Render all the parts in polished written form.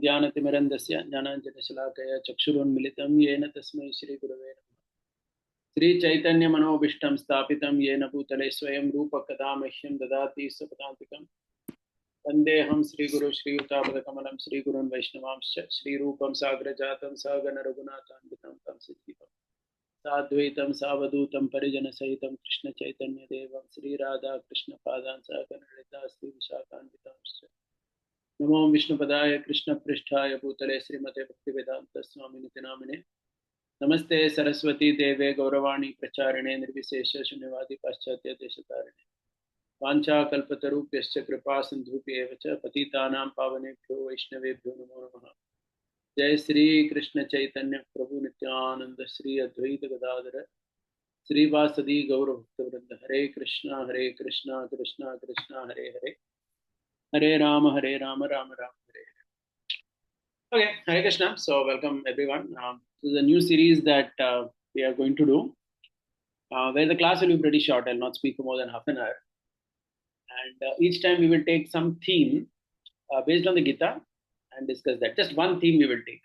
ज्ञानतिमिरन्दस्य ज्ञानाञ्जनशलाकया चक्षुरुन्मिलितं येन तस्मै श्रीगुरवे नमः। श्रीचैतन्यमनोभीष्टं स्थापितं येन भूतले स्वयं रूपकदा मह्यं ददाति स्वपदान्तिकं वन्देऽहं श्रीगुरु श्रीयुतापदकमलं श्रीगुरुन् वैष्णवांश्च श्रीरूपं साग्रजातं सहगणरघुनाथान्वितं तं सजीवं साद्वैतं सावधूतं परिजनसहितं कृष्णचैतन्यदेवं श्रीराधाकृष्णपादान् सहगणललिता श्रीविशाखान्वितांश्च नमो विष्णुपदाय कृष्णपृष्ठाय भूतले श्रीमते भक्तिवेदांत स्वामिनिति नामिने नमस्ते सरस्वती देवे गौरवाणी प्रचारिणे निर्विशेष शून्यवादी पाश्चात्य देशतारिणे वाञ्छाकल्पतरुभ्यश्च कृपा सिन्धुभ्येव च पतितानां पावनेभ्यो वैष्णवेभ्यो नमो नमः। जय श्री कृष्ण चैतन्य प्रभु नित्यानंद श्री अद्वैत गदाधर श्रीवासदि गौरभक्तवृंद हरे Krishna Krishna Krishna Hare Hare Hare Ram Ram Ram Hare Hare. Okay, Hare Krishna. So welcome everyone. This is a new series that we are going to do, where the class will be pretty short. I'll not speak for more than half an hour. And each time we will take some theme based on the Gita and discuss that. Just one theme we will take.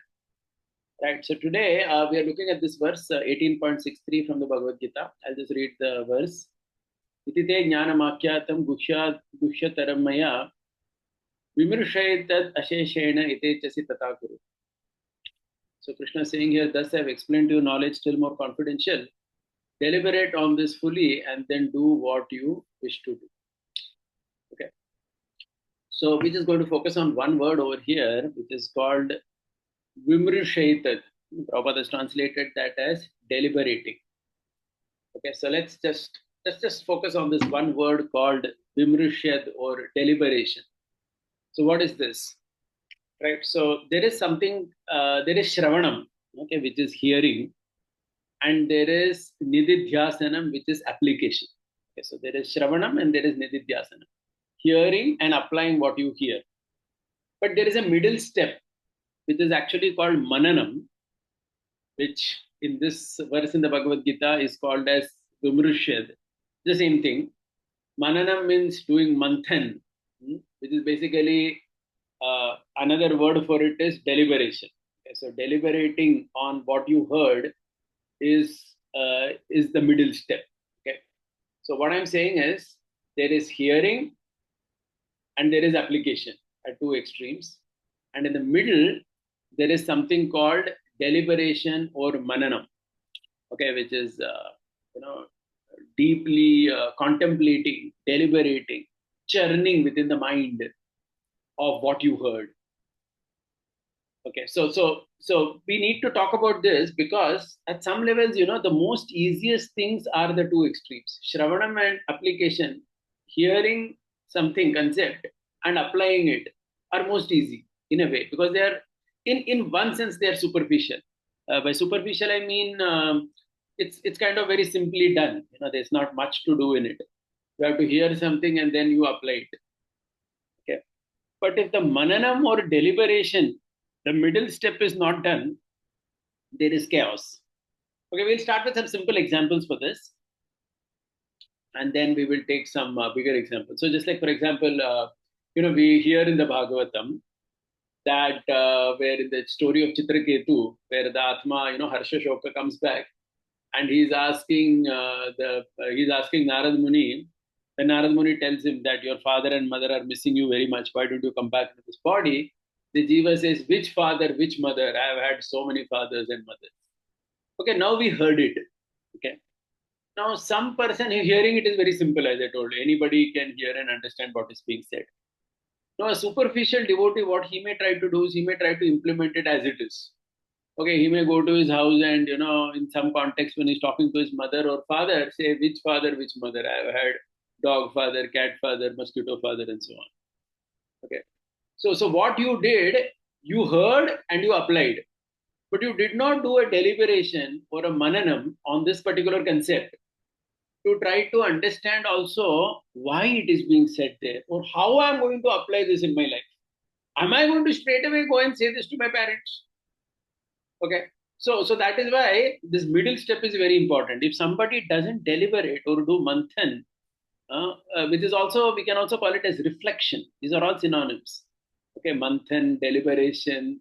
Right. So today we are looking at this verse 18.63 from the Bhagavad Gita. I'll just read the verse. Itite jnanamakyatam guhyataram maya Vimrushaitat asheshena itechasi tatakuru. So Krishna is saying here, thus I have explained to you knowledge still more confidential. Deliberate on this fully and then do what you wish to do. Okay. So we're just going to focus on one word over here, which is called Vimrushaitat. Prabhupada has translated that as deliberating. Okay, so let's just focus on this one word called Vimrushad or deliberation. So what is this? Right. So there is something, there is Shravanam, okay, which is hearing, and there is Nididhyasanam, which is application. Okay, so there is Shravanam and there is Nididhyasanam, hearing and applying what you hear. But there is a middle step, which is actually called mananam, which in this verse in the Bhagavad Gita is called as Vimrushad. The same thing. Mananam means doing manthan, which is basically another word for it is deliberation. Okay, so deliberating on what you heard is the middle step. Okay, so what I'm saying is there is hearing and there is application at two extremes, and in the middle there is something called deliberation or mananam. Okay, which is deeply contemplating, deliberating, churning within the mind of what you heard. Okay, so we need to talk about this because at some levels, the most easiest things are the two extremes. Shravanam and application, hearing something, concept, and applying it are most easy in a way because they are, in one sense, they are superficial. By superficial, I mean it's kind of very simply done. There's not much to do in it. You have to hear something and then you apply it. Okay, but if the mananam or deliberation, the middle step is not done, there is chaos. Okay, we'll start with some simple examples for this, and then we will take some bigger examples. So just like, for example, we hear in the Bhagavatam that where in the story of Chitraketu, where the Atma, Harsha Shoka comes back, and he's asking Narad Muni. When Narad Muni tells him that your father and mother are missing you very much, why don't you come back into this body? The Jiva says, which father, which mother? I have had so many fathers and mothers. Okay, now we heard it. Okay. Now some person hearing it is very simple, as I told you. Anybody can hear and understand what is being said. Now a superficial devotee, what he may try to do is he may try to implement it as it is. Okay, he may go to his house and, in some context when he's talking to his mother or father, say, which father, which mother? I have had dog father, cat father, mosquito father, and so on. Okay. So what you did, you heard and you applied, but you did not do a deliberation or a mananam on this particular concept to try to understand also why it is being said there or how I am going to apply this in my life. Am I going to straight away go and say this to my parents? Okay. So that is why this middle step is very important. If somebody doesn't deliberate or do manthan, which is also, we can also call it as reflection. These are all synonyms. Okay, manthan, deliberation,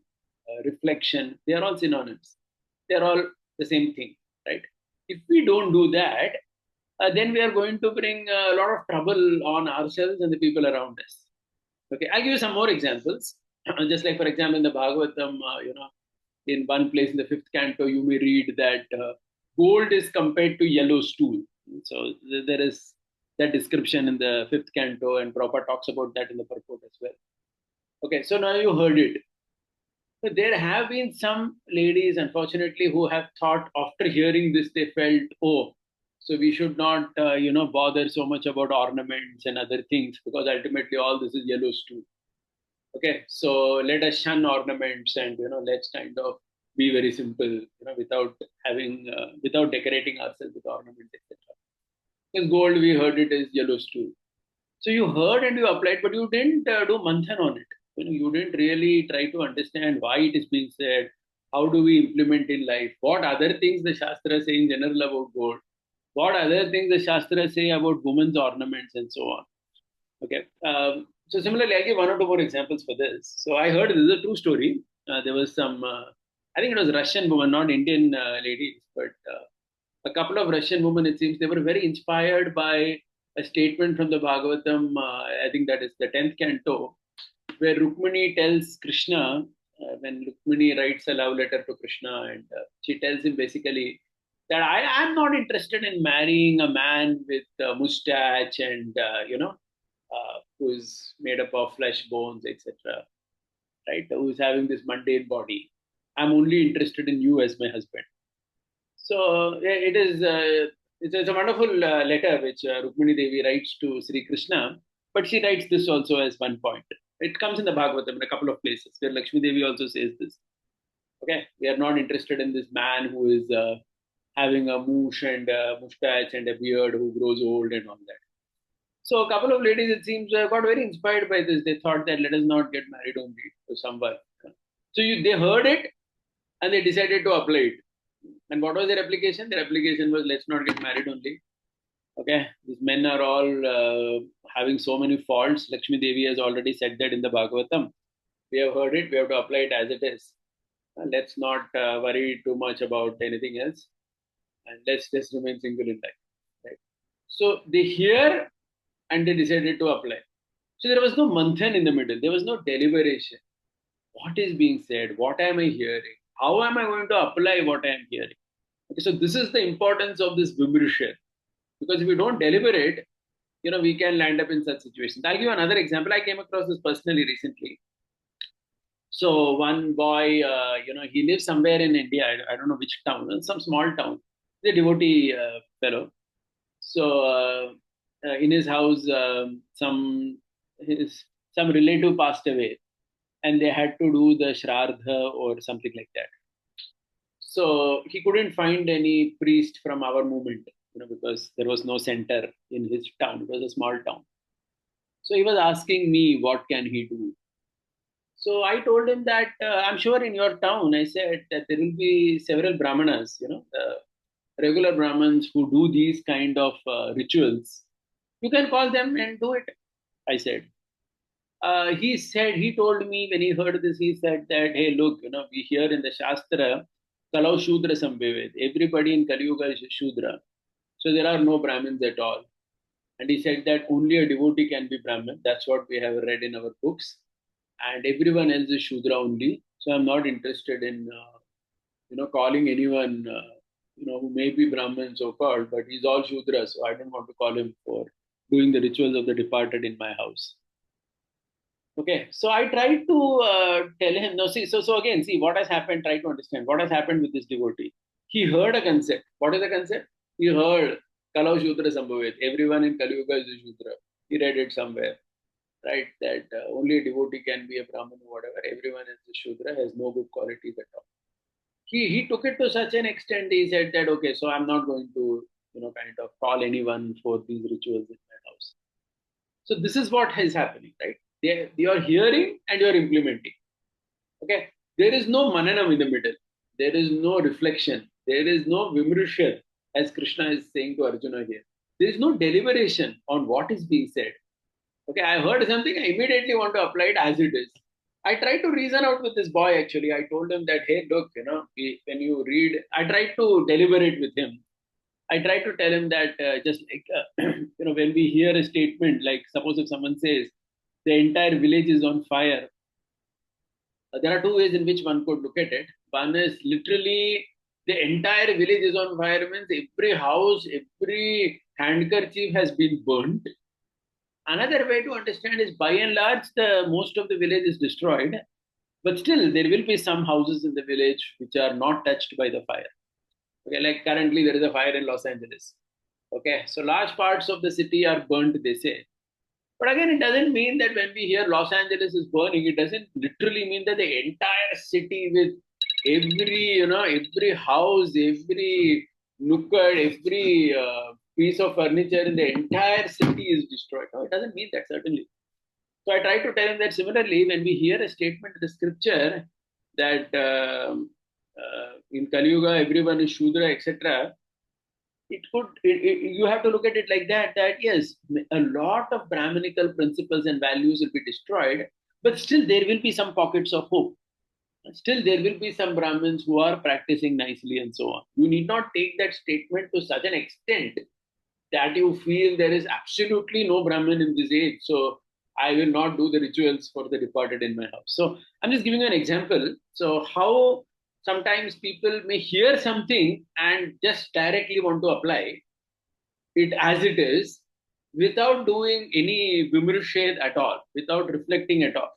reflection, they are all synonyms. They are all the same thing, right? If we don't do that, then we are going to bring a lot of trouble on ourselves and the people around us. Okay, I'll give you some more examples. Just like, for example, in the Bhagavatam, in one place in the fifth canto, you may read that gold is compared to yellow stool. So there is that description in the fifth canto, and Prabhupada talks about that in the purport as well. Okay, so now you heard it. So there have been some ladies, unfortunately, who have thought after hearing this, they felt, oh, so we should not, bother so much about ornaments and other things because ultimately all this is yellow stool. Okay, so let us shun ornaments and let's kind of be very simple, without without decorating ourselves with ornaments, etc. Because gold, we heard it is yellow stool. So you heard and you applied, but you didn't do manthan on it. You didn't really try to understand why it is being said. How do we implement in life? What other things the Shastra say in general about gold? What other things the Shastra say about women's ornaments and so on? Okay. So similarly, I'll give one or two more examples for this. So I heard this is a true story. There was some, I think it was Russian woman, not Indian ladies, but a couple of Russian women, it seems, they were very inspired by a statement from the Bhagavatam. I think that is the 10th canto, where Rukmini tells Krishna, when Rukmini writes a love letter to Krishna, and she tells him basically that I am not interested in marrying a man with a mustache and, who's made up of flesh, bones, etc., right? Who's having this mundane body. I'm only interested in you as my husband. So yeah, it's a wonderful letter which Rukmini Devi writes to Sri Krishna, but she writes this also as one point. It comes in the Bhagavatam in a couple of places where Lakshmi Devi also says this. Okay, we are not interested in this man who is having a moosh and a mustache and a beard who grows old and all that. So a couple of ladies, it seems, got very inspired by this. They thought that let us not get married only to someone. So they heard it and they decided to apply it. And what was their application? Their application was let's not get married only. Okay, these men are all having so many faults. Lakshmi Devi has already said that in the Bhagavatam. We have heard it. We have to apply it as it is. Let's not worry too much about anything else, and let's just remain single in life. Right. So they hear and they decided to apply. So there was no manthan in the middle. There was no deliberation. What is being said? What am I hearing? How am I going to apply what I am hearing? Okay, so this is the importance of this vibration. Because if we don't deliberate, we can land up in such situations. I'll give you another example. I came across this personally recently. So one boy, he lives somewhere in India. I don't know which town, some small town. He's a devotee fellow. So in his house, some relative passed away, and they had to do the shraddha or something like that. So he couldn't find any priest from our movement, because there was no center in his town. It was a small town. So he was asking me, what can he do? So I told him that I'm sure in your town, I said that there will be several brahmanas, regular brahmins who do these kind of rituals. You can call them and do it, I said. He told me when he heard this, he said that, hey, look, we hear in the Shastra, Kalau Shudra Sambhavet. Everybody in Kali Yuga is a Shudra. So there are no Brahmins at all. And he said that only a devotee can be Brahmin. That's what we have read in our books. And everyone else is Shudra only. So I'm not interested in, calling anyone, who may be Brahmin so called, but he's all Shudra. So I don't want to call him for doing the rituals of the departed in my house. Okay, so I tried to tell him. No, see, so again, see what has happened. Try to understand what has happened with this devotee. He heard a concept. What is the concept? He heard Kalau Shudra Sambhavet. Everyone in Kali Yuga is a Shudra. He read it somewhere, right? That only a devotee can be a Brahmin or whatever. Everyone is a Shudra, has no good qualities at all. He took it to such an extent. He said that okay, so I'm not going to kind of call anyone for these rituals in my house. So this is what is happening, right? You are hearing and you are implementing. Okay, there is no mananam in the middle. There is no reflection. There is no vimrishan, as Krishna is saying to Arjuna here. There is no deliberation on what is being said. Okay, I heard something, I immediately want to apply it as it is. I tried to reason out with this boy actually. I told him that, hey, look, when you read, I tried to deliberate with him. I tried to tell him that just like, when we hear a statement, like suppose if someone says the entire village is on fire, there are two ways in which one could look at it. One is literally the entire village is on fire means every house, every handkerchief has been burnt. Another way to understand is by and large, the most of the village is destroyed, but still there will be some houses in the village which are not touched by the fire. Okay, like currently there is a fire in Los Angeles. Okay, so large parts of the city are burnt, they say. But again, it doesn't mean that when we hear Los Angeles is burning, it doesn't literally mean that the entire city with every house, every nooker, every piece of furniture in the entire city is destroyed. No, it doesn't mean that, certainly. So I try to tell him that similarly, when we hear a statement in the scripture that in Kali Yuga everyone is Shudra, etc., you have to look at it like that yes, a lot of Brahminical principles and values will be destroyed, but still there will be some pockets of hope. Still there will be some Brahmins who are practicing nicely and so on. You need not take that statement to such an extent that you feel there is absolutely no Brahmin in this age, so I will not do the rituals for the departed in my house. So I'm just giving you an example. So how sometimes people may hear something and just directly want to apply it as it is without doing any vimurshed at all, without reflecting at all.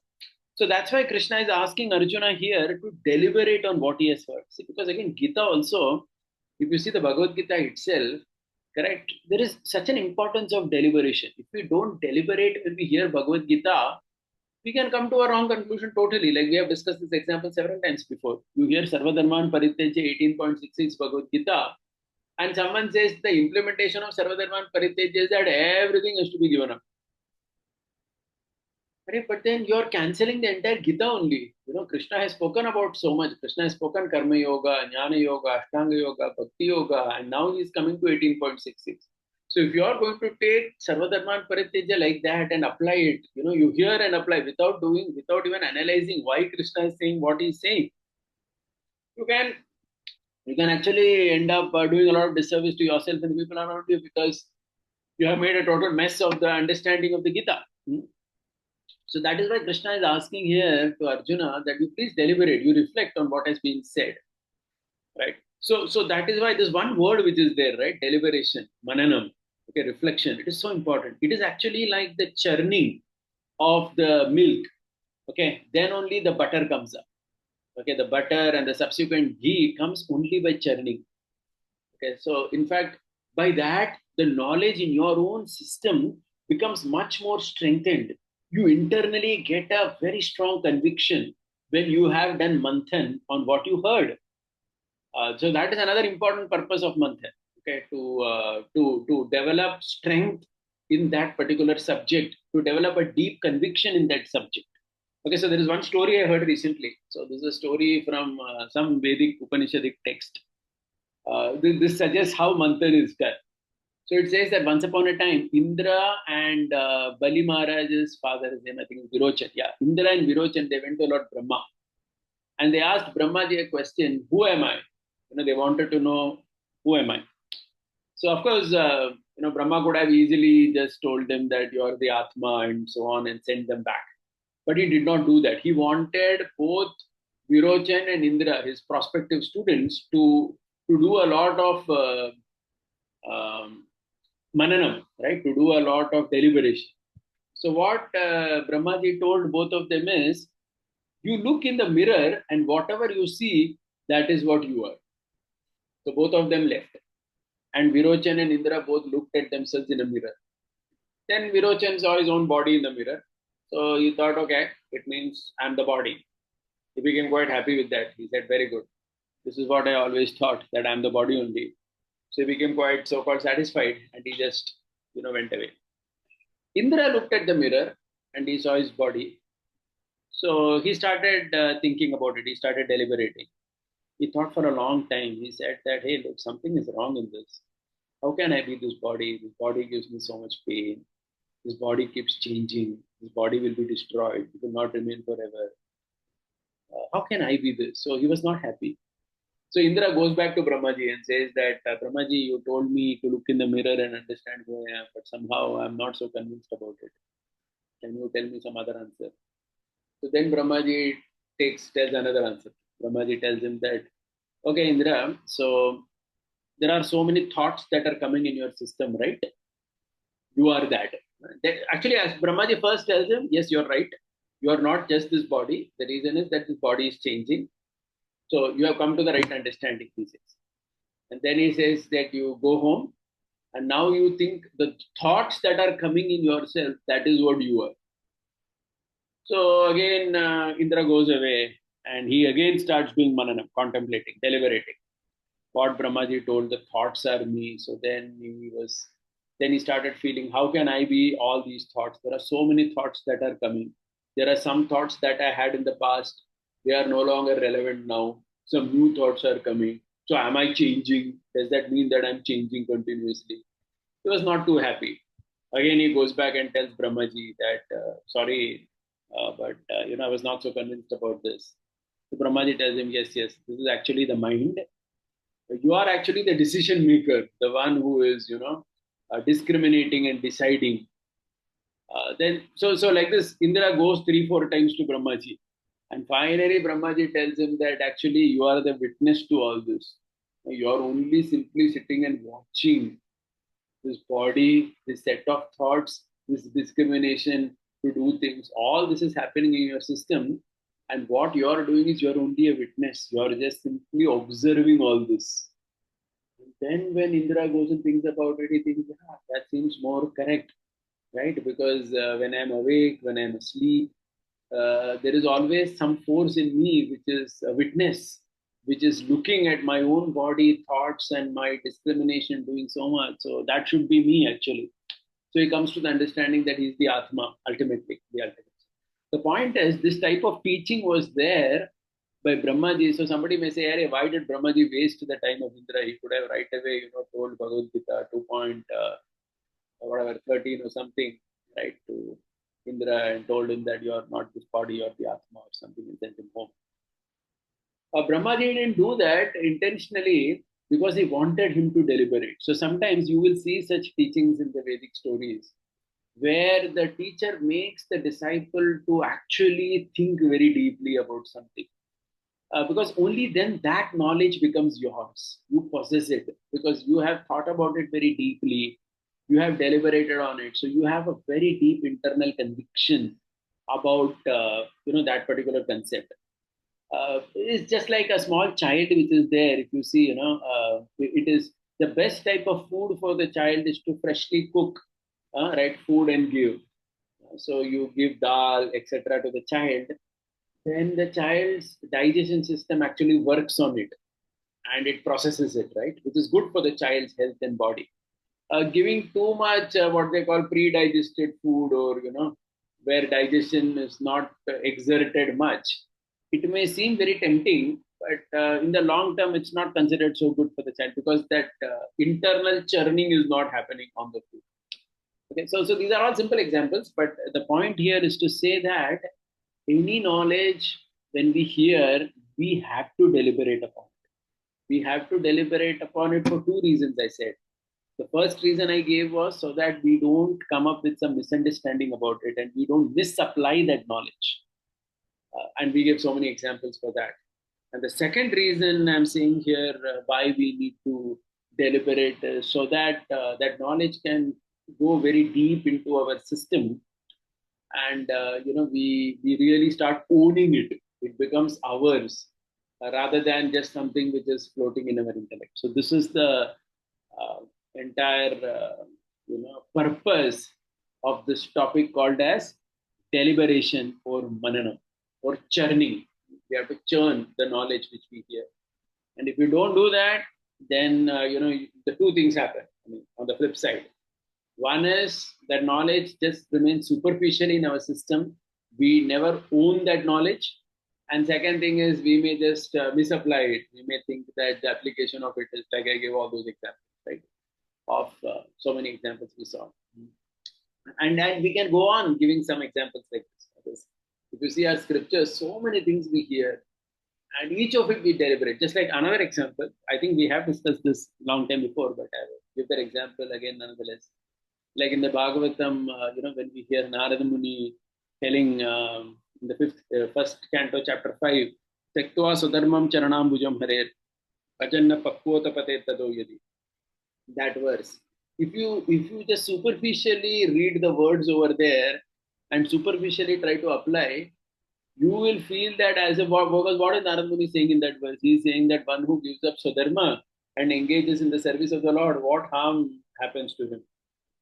So that's why Krishna is asking Arjuna here to deliberate on what he has heard. See, because again, Gita also, if you see the Bhagavad Gita itself, correct, there is such an importance of deliberation. If we don't deliberate when we hear Bhagavad Gita, we can come to a wrong conclusion totally. Like we have discussed this example several times before. You hear Sarvadharman Parityaja 18.66 Bhagavad Gita, and someone says the implementation of Sarvadharman Parityaja is that everything has to be given up. But then you're canceling the entire Gita only. Krishna has spoken about so much. Krishna has spoken Karma Yoga, Jnana Yoga, Ashtanga Yoga, Bhakti Yoga, and now he's coming to 18.66. So if you are going to take Sarvadharman Parityaja like that and apply it, you hear and apply without even analyzing why Krishna is saying what he's saying, you can you can actually end up doing a lot of disservice to yourself and the people around you because you have made a total mess of the understanding of the Gita. So that is why Krishna is asking here to Arjuna that you please deliberate, you reflect on what has been said, right? So that is why there's one word which is there, right? Deliberation, mananam, okay, reflection. It is so important. It is actually like the churning of the milk, okay? Then only the butter comes up, okay? The butter and the subsequent ghee comes only by churning, okay? So in fact, by that, the knowledge in your own system becomes much more strengthened. You internally get a very strong conviction when you have done manthan on what you heard. So that is another important purpose of manthan. Okay, to develop strength in that particular subject, to develop a deep conviction in that subject. Okay, so there is one story I heard recently. So this is a story from some Vedic Upanishadic text. This suggests how manthan is done. So it says that once upon a time, Indra and Bali Maharaj's father, his name I think is Virochan. Yeah, Indra and Virochan, they went to Lord Brahma and they asked Brahmaji a question: Who am I? They wanted to know who am I. So of course, Brahma could have easily just told them that you are the Atma and so on and sent them back. But he did not do that. He wanted both Virochan and Indra, his prospective students, to do a lot of mananam, right? To do a lot of deliberation. So what Brahmaji told both of them is, you look in the mirror and whatever you see, that is what you are. So both of them left. And Virochan and Indra both looked at themselves in a mirror. Then Virochan saw his own body in the mirror. So he thought, okay, it means I'm the body. He became quite happy with that. He said, very good. This is what I always thought, that I'm the body only. So he became quite so-called satisfied and he just, went away. Indra looked at the mirror and he saw his body. So he started thinking about it. He started deliberating. He thought for a long time. He said that, hey, look, something is wrong in this. How can I be this body? This body gives me so much pain. This body keeps changing. This body will be destroyed. It will not remain forever. how can I be this? So he was not happy. So Indra goes back to Brahmaji and says that, Brahmaji, you told me to look in the mirror and understand who I am, but somehow I'm not so convinced about it. Can you tell me some other answer? So then Brahmaji tells another answer. Brahmaji tells him that, okay, Indra, so there are so many thoughts that are coming in your system, right? You are that. Actually, as Brahmaji first tells him, yes, you're right. You are not just this body. The reason is that this body is changing. So you have come to the right understanding, he says. And then he says that you go home and now you think the thoughts that are coming in yourself, that is what you are. So again, Indra goes away and he again starts doing mananam, contemplating, deliberating. What Brahmaji told, the thoughts are me. So then he started feeling, how can I be all these thoughts? There are so many thoughts that are coming. There are some thoughts that I had in the past. They are no longer relevant now. Some new thoughts are coming. So am I changing? Does that mean that I'm changing continuously? He was not too happy. Again, he goes back and tells Brahmaji that, sorry, but I was not so convinced about this. So Brahmaji tells him, yes, yes, this is actually the mind. You are actually the decision maker, the one who is, discriminating and deciding. Then like this, Indra goes 3-4 times to Brahmaji, and finally Brahmaji tells him that actually you are the witness to all this. You are only simply sitting and watching this body, this set of thoughts, this discrimination to do things. All this is happening in your system, and what you are doing is you are only a witness. You are just simply observing all this. Then when Indra goes and thinks about it, he thinks, that seems more correct, right? Because when I'm awake, when I'm asleep, there is always some force in me which is a witness, which is looking at my own body, thoughts, and my discrimination doing so much. So that should be me actually. So he comes to the understanding that he's the Atma, ultimately, the ultimate. The point is, this type of teaching was there by Brahmaji. So somebody may say, Arey, why did Brahmaji waste the time of Indra? He could have right away, told Bhagavad Gita 2 point, whatever, 13 or something, right, to Indra and told him that you are not this body, you are the Atma or something and sent him home. Brahmaji didn't do that intentionally because he wanted him to deliberate. So sometimes you will see such teachings in the Vedic stories where the teacher makes the disciple to actually think very deeply about something. Because only then that knowledge becomes yours. You possess it because you have thought about it very deeply. You have deliberated on it. So you have a very deep internal conviction about that particular concept. It's just like a small child which is there. If you see, it is the best type of food for the child is to freshly cook, right, food and give. So you give dal, etc., to the child, then the child's digestion system actually works on it and it processes it, right, which is good for the child's health and body. Giving too much what they call pre-digested food, or where digestion is not exerted much, it may seem very tempting, but in the long term it's not considered so good for the child because that internal churning is not happening on the food. Okay, so these are all simple examples, but the point here is to say that any knowledge, when we hear, we have to deliberate upon it. We have to deliberate upon it for two reasons, I said. The first reason I gave was so that we don't come up with some misunderstanding about it and we don't misapply that knowledge. And we give so many examples for that. And the second reason I'm saying here why we need to deliberate is so that that knowledge can go very deep into our system, and we really start owning it. It becomes ours rather than just something which is floating in our intellect. So this is the entire purpose of this topic called as deliberation or mananam or churning. We have to churn the knowledge which we hear, and if you don't do that, then the two things happen. I mean, on the flip side, one is that knowledge just remains superficially in our system. We never own that knowledge. And second thing is we may just misapply it. We may think that the application of it is like I gave all those examples, right? Of so many examples we saw. And then we can go on giving some examples like this. If you see our scriptures, so many things we hear. and each of it we deliberate. Just like another example, I think we have discussed this long time before, but I will give that example again nonetheless. Like in the Bhagavatam, when we hear Narada Muni telling in the first canto, chapter 5, Tektva Sudharmam Charanambujam Harer, Ajanna Pakvota Pate Tado Yadi. That verse. If you just superficially read the words over there and superficially try to apply, you will feel that as a what is Narad Muni saying in that verse? He is saying that one who gives up Swadharma and engages in the service of the Lord, what harm happens to him?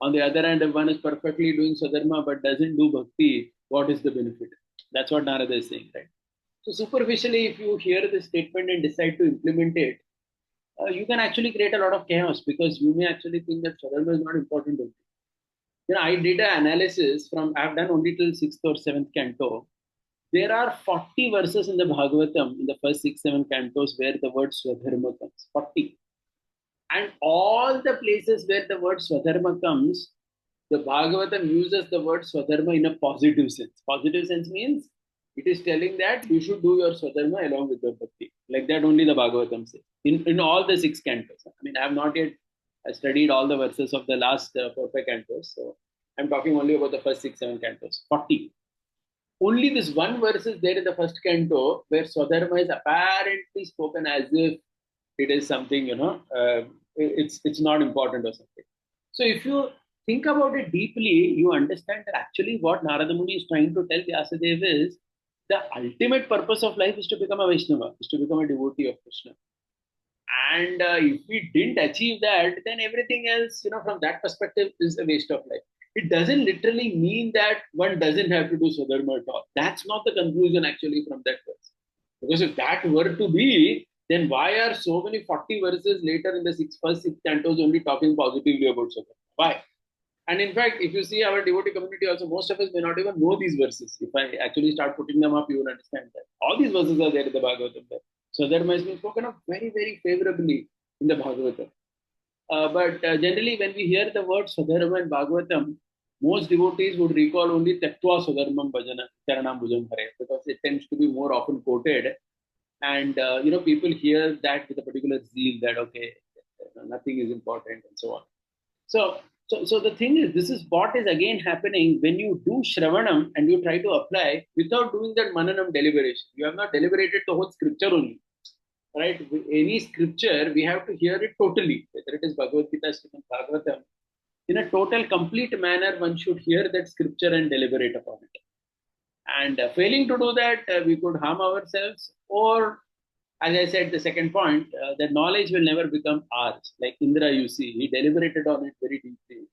On the other hand, if one is perfectly doing Swadharma but doesn't do bhakti, what is the benefit? That's what Narada is saying, right? So superficially, if you hear this statement and decide to implement it, you can actually create a lot of chaos because you may actually think that Swadharma is not important. I did an analysis from, I've done only till 6th or 7th canto. There are 40 verses in the Bhagavatam in the first 6, 7 cantos where the word Swadharma comes. 40. And all the places where the word Swadharma comes, the Bhagavatam uses the word Swadharma in a positive sense. Positive sense means it is telling that you should do your Swadharma along with your Bhakti. Like that only the Bhagavatam says. In all the 6 cantos. I mean, I have not yet studied all the verses of the last 4, 5 cantos. So I'm talking only about the first 6, 7 cantos. 40. Only this one verse is there in the first canto where Swadharma is apparently spoken as if it is something, it's not important or something. So if you think about it deeply, you understand that actually what Narada Muni is trying to tell Vyasadeva is the ultimate purpose of life is to become a Vaishnava, is to become a devotee of Krishna. And if we didn't achieve that, then everything else, from that perspective, is a waste of life. It doesn't literally mean that one doesn't have to do Swadharma at all. That's not the conclusion actually from that verse. Because if that were to be, then why are so many 40 verses later in the first six cantos only talking positively about Swadharma? Why? And in fact, if you see our devotee community also, most of us may not even know these verses. If I actually start putting them up, you will understand that. All these verses are there in the Bhagavatam. So there must be spoken of very, very favorably in the Bhagavatam. But generally, when we hear the word Swadharma in Bhagavatam, most devotees would recall only Tattva Swadharmam Bhajana Charanam Bhujam Hare because it tends to be more often quoted. And, people hear that with a particular zeal that, okay, nothing is important and so on. So the thing is, this is what is again happening when you do Shravanam and you try to apply without doing that mananam deliberation. You have not deliberated the whole scripture only, right? Any scripture, we have to hear it totally, whether it is Bhagavad Gita, Srimad Bhagavatam. In a total, complete manner, one should hear that scripture and deliberate upon it. And failing to do that, we could harm ourselves, or as I said, the second point, the knowledge will never become ours. Like Indra, you see, he deliberated on it very deeply.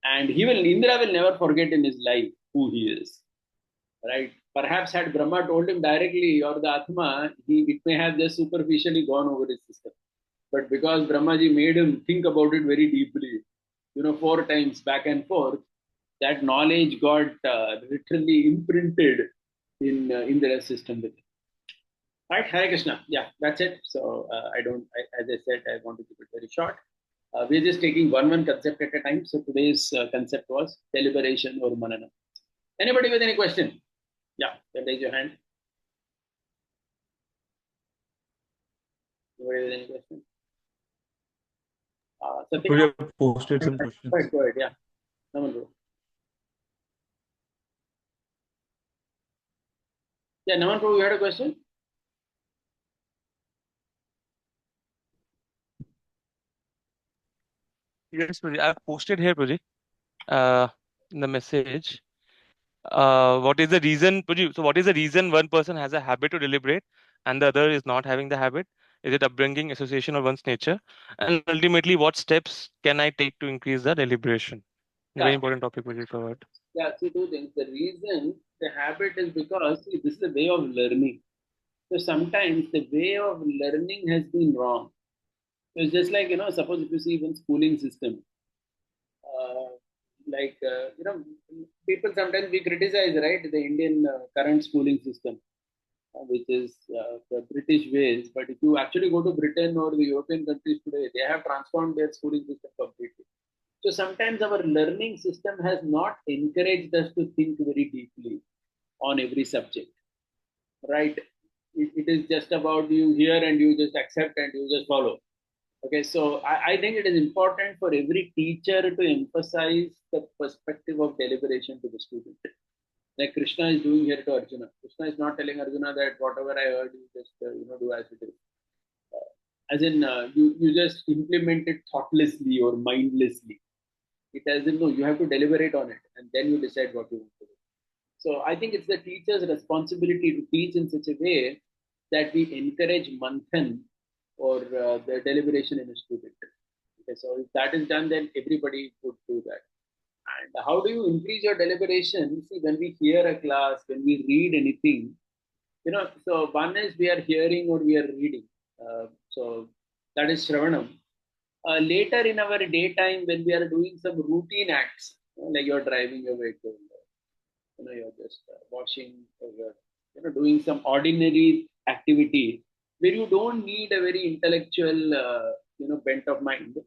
And Indra will never forget in his life who he is. Right? Perhaps had Brahma told him directly, or the Atma, it may have just superficially gone over his system. But because Brahmaji made him think about it very deeply, 4 times back and forth, that knowledge got literally imprinted in Indra's system with him. Right, Hare Krishna. Yeah, that's it. So as I said, I want to keep it very short. We're just taking one concept at a time. So today's concept was deliberation or manana. Anybody with any question? Yeah, then raise your hand. Anybody with any question? We have posted some questions. Go ahead. Yeah. Naman, yeah, Naman, you had a question? Yes, Praji. I've posted here, Praji, in the message. What is the reason, Praji? So, what is the reason one person has a habit to deliberate and the other is not having the habit? Is it upbringing, association, or one's nature? And ultimately, what steps can I take to increase the deliberation? Yeah. Very important topic, Praji, covered. Yeah, see, 2 things. The reason the habit is because this is a way of learning. So sometimes the way of learning has been wrong. So it's just like, suppose if you see even schooling system, uh, people sometimes we criticize, right, the Indian current schooling system, which is the British ways. But if you actually go to Britain or the European countries today, they have transformed their schooling system completely. So sometimes our learning system has not encouraged us to think very deeply on every subject, right? It is just about you hear and you just accept and you just follow. Okay, so I think it is important for every teacher to emphasize the perspective of deliberation to the student. Like Krishna is doing here to Arjuna. Krishna is not telling Arjuna that whatever I heard, you just do as it is. As in, you just implement it thoughtlessly or mindlessly. It as in no, you have to deliberate on it and then you decide what you want to do. So I think it's the teacher's responsibility to teach in such a way that we encourage manthan or the deliberation in a student. Okay, so if that is done, then everybody would do that. And how do you increase your deliberation? See, when we hear a class, when we read anything, so one is we are hearing or we are reading. So that is Shravanam. Later in our daytime, when we are doing some routine acts, like you're driving your vehicle, you're just washing or you're doing some ordinary activity where you don't need a very intellectual bent of mind.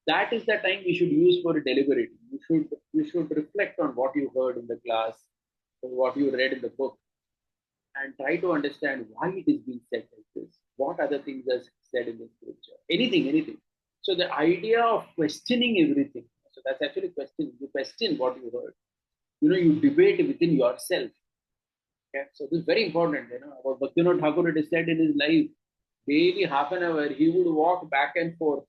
That is the time we should use for deliberating. You should reflect on what you heard in the class or what you read in the book and try to understand why it is being said like this. What other things are said in the scripture? Anything. So the idea of questioning everything. So that's actually questioning. You question what you heard. You debate within yourself. Okay? So this is very important. About Bhaktivinoda Thakur, it is said in his life, daily half an hour, he would walk back and forth,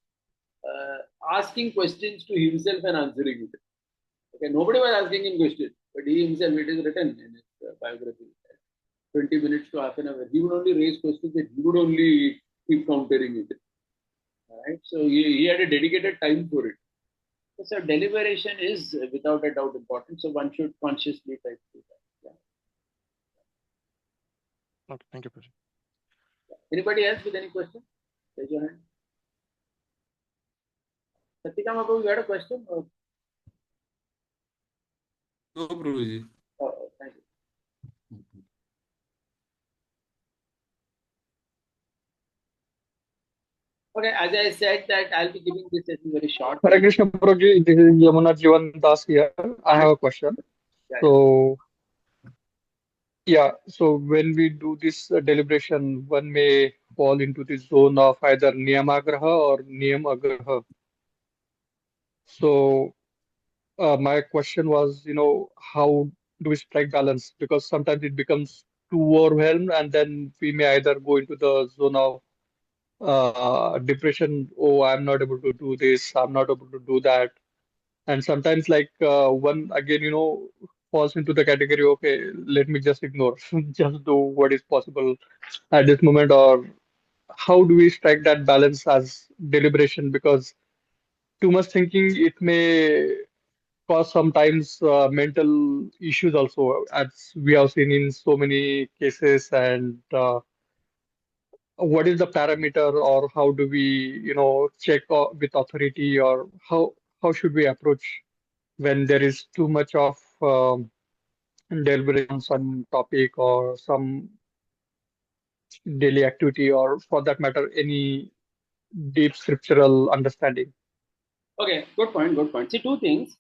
asking questions to himself and answering it. Okay, nobody was asking him questions, but he himself, it is written in his biography. 20 minutes to half an hour. He would only raise questions and he would only keep countering it. Right? So he had a dedicated time for it. So deliberation is without a doubt important. So one should consciously try to do that. Okay, thank you, Prajit. Yeah. Anybody else with any question? Raise your hand. Satika Mabu, you had a question? No, Guruji. Thank you. Okay, as I said that I'll be giving this session very short. Hare Krishna Prabhuji, this is Yamuna Jivan Das here. I have a question. Yeah. So, yeah, so when we do this deliberation, one may fall into the zone of either Niyamagraha or Niyamagraha. So, my question was, how do we strike balance? Because sometimes it becomes too overwhelmed, and then we may either go into the zone of depression. Oh, I'm not able to do this. I'm not able to do that. And sometimes, like one again, falls into the category, okay, let me just ignore, just do what is possible at this moment. Or how do we strike that balance as deliberation? Because too much thinking, it may cause sometimes mental issues also, as we have seen in so many cases. And what is the parameter, or how do we, check with authority, or how should we approach when there is too much of deliberation on some topic or some daily activity, or for that matter, any deep scriptural understanding? Okay, good point, good point. See, two things.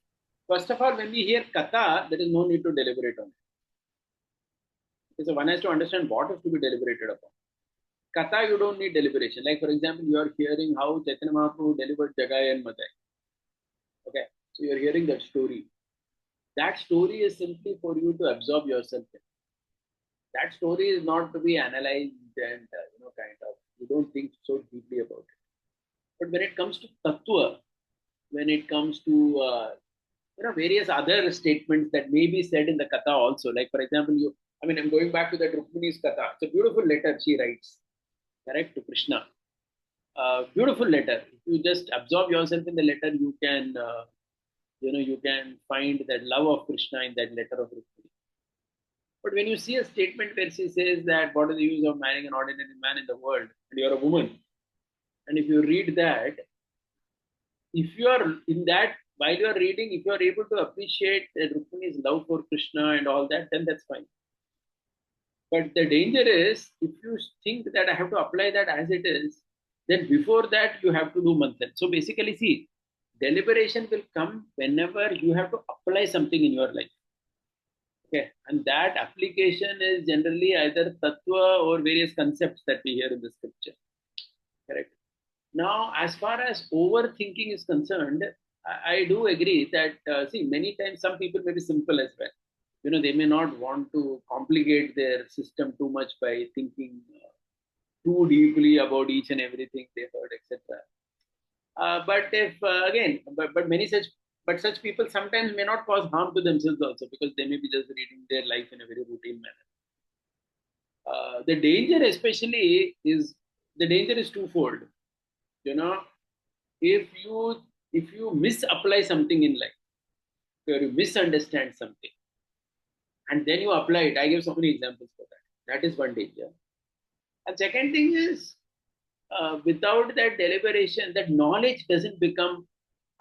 First of all, when we hear katha, there is no need to deliberate on it. So one has to understand what is to be deliberated upon. Katha, you don't need deliberation. Like, for example, you are hearing how Chaitanya Mahaprabhu delivered Jagai and Madai. Okay, so you're hearing that story. That story is simply for you to absorb yourself in. That story is not to be analyzed and, kind of, you don't think so deeply about it. But when it comes to tattva, when it comes to, various other statements that may be said in the katha also, like, for example, I'm going back to the Rukmini's katha. It's a beautiful letter she writes, correct, to Krishna. Beautiful letter. If you just absorb yourself in the letter, you can find that love of Krishna in that letter of Rukmini. But when you see a statement where she says that what is the use of marrying an ordinary man in the world, and you're a woman, and if you read that, if you are in that, while you are reading, if you are able to appreciate Rukmini's love for Krishna and all that, then that's fine. But the danger is if you think that I have to apply that as it is, then before that you have to do manthan. So basically, see, deliberation will come whenever you have to apply something in your life. Okay, and that application is generally either tattva or various concepts that we hear in the scripture. Correct. Now, as far as overthinking is concerned, I do agree that see, many times some people may be simple as well. They may not want to complicate their system too much by thinking too deeply about each and everything they heard, etc. But if again, but many such people sometimes may not cause harm to themselves also, because they may be just reading their life in a very routine manner. The danger, especially, is the danger is twofold. You know, if you misapply something in life, or you misunderstand something, and then you apply it. I gave so many examples for that. That is one danger. And second thing is, without that deliberation, that knowledge doesn't become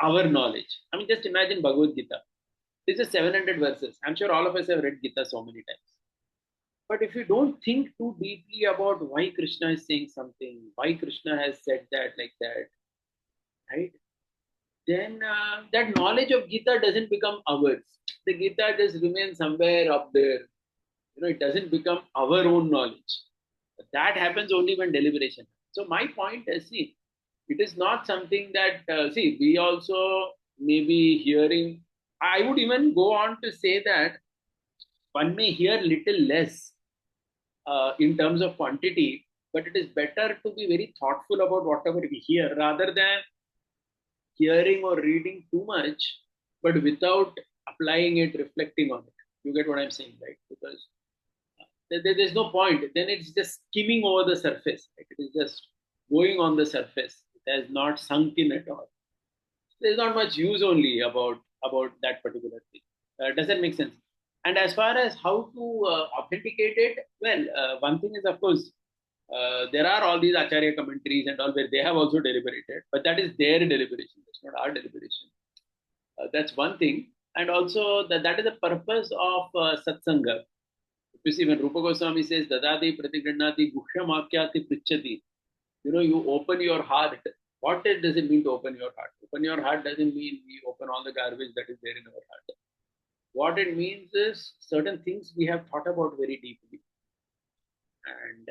our knowledge. I mean, just imagine Bhagavad Gita. This is 700 verses. I'm sure all of us have read Gita so many times. But if you don't think too deeply about why Krishna is saying something, why Krishna has said that like that, right? Then that knowledge of Gita doesn't become ours. The Gita just remains somewhere up there. It doesn't become our own knowledge. That happens only when deliberation. So my point is, see, it is not something that, see, we also may be hearing. I would even go on to say that one may hear little less in terms of quantity, but it is better to be very thoughtful about whatever we hear rather than hearing or reading too much, but without applying it, reflecting on it. You get what I'm saying, right? Because there's no point. Then it's just skimming over the surface. Right? It is just going on the surface. It has not sunk in at all. There's not much use only about that particular thing. Does that make sense? And as far as how to authenticate it, well, one thing is, of course, there are all these acharya commentaries and all where they have also deliberated, but that is their deliberation. That's not our deliberation. That's one thing. And also that is the purpose of satsanga. If you see, when Rupa Goswami says, Dadati Pratigannati Guhyamakyati Prichati, you open your heart. What does it mean to open your heart? Open your heart doesn't mean we open all the garbage that is there in our heart. What it means is certain things we have thought about very deeply. And,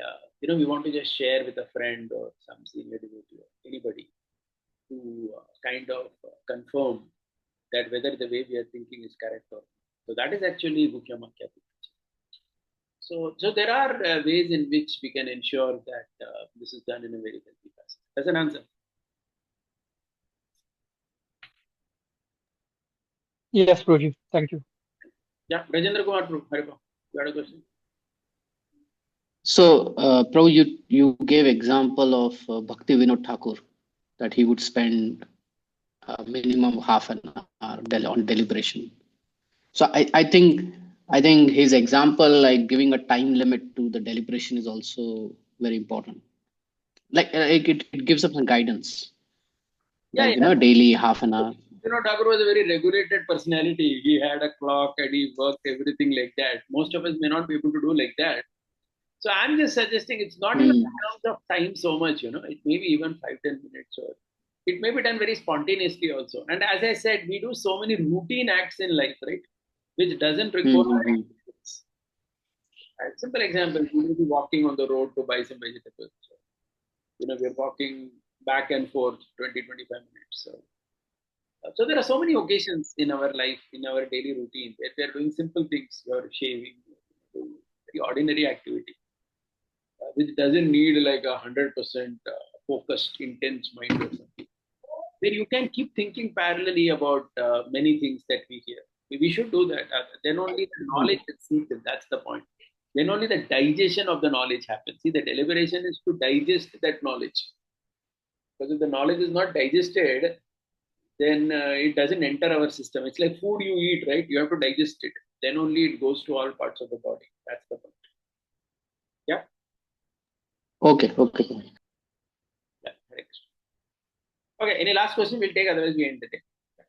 we want to just share with a friend or some senior devotee or anybody to kind of confirm that whether the way we are thinking is correct or not. So that is actually Guhyamakyati. So there are ways in which we can ensure that this is done in a very healthy fashion. That's an answer. Yes, Prabhuji. Thank you. Yeah, Rajendra Kumar, Haripam, you had a question? So, Prabhu, you gave example of Bhakti Vinod Thakur, that he would spend minimum half an hour on deliberation. So I think his example, like giving a time limit to the deliberation, is also very important. Like it gives us some guidance, Yeah, like yeah. daily half an hour. Thakur was a very regulated personality. He had a clock and he worked everything like that. Most of us may not be able to do like that. So I'm just suggesting it's not even in terms of time so much, it may be even 5-10 minutes, or it may be done very spontaneously also. And as I said, we do so many routine acts in life, right? Which doesn't require experience. A simple example, we will be walking on the road to buy some vegetables. So, we're walking back and forth 20-25 minutes. So there are so many occasions in our life, in our daily routine, where we are doing simple things, you're shaving, very ordinary activity, which doesn't need like 100% focused, intense mind or something. Where you can keep thinking parallelly about many things that we hear. We should do that. Then only the knowledge is seated. That's the point. Then only the digestion of the knowledge happens. See, the deliberation is to digest that knowledge. Because if the knowledge is not digested, then it doesn't enter our system. It's like food you eat, right? You have to digest it. Then only it goes to all parts of the body. That's the point. Yeah? Okay. Yeah, correct. Okay, any last question we'll take, otherwise we end the day.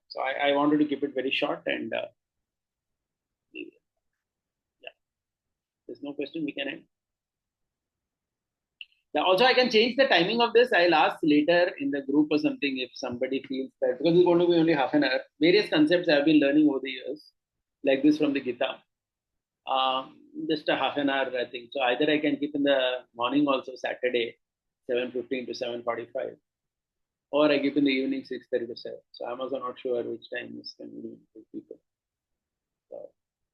So I wanted to keep it very short and yeah. There's no question, we can end. Yeah, also, I can change the timing of this. I'll ask later in the group or something if somebody feels that, because it's going to be only half an hour. Various concepts I've been learning over the years, like this from the Gita. Just a half an hour, I think. So either I can keep in the morning also, Saturday, 7:15 to 7:45, or I keep in the evening, 6:30 to 7. So I'm also not sure which time is convenient for people. So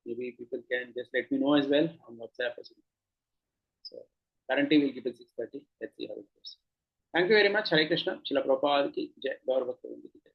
maybe people can just let me know as well on WhatsApp or something. So currently we'll keep it 6:30. Let's see how it goes. Thank you very much. Hare Krishna. Shila Prabhupada ki jai. Gaur Bhakta Vrinda ki jai.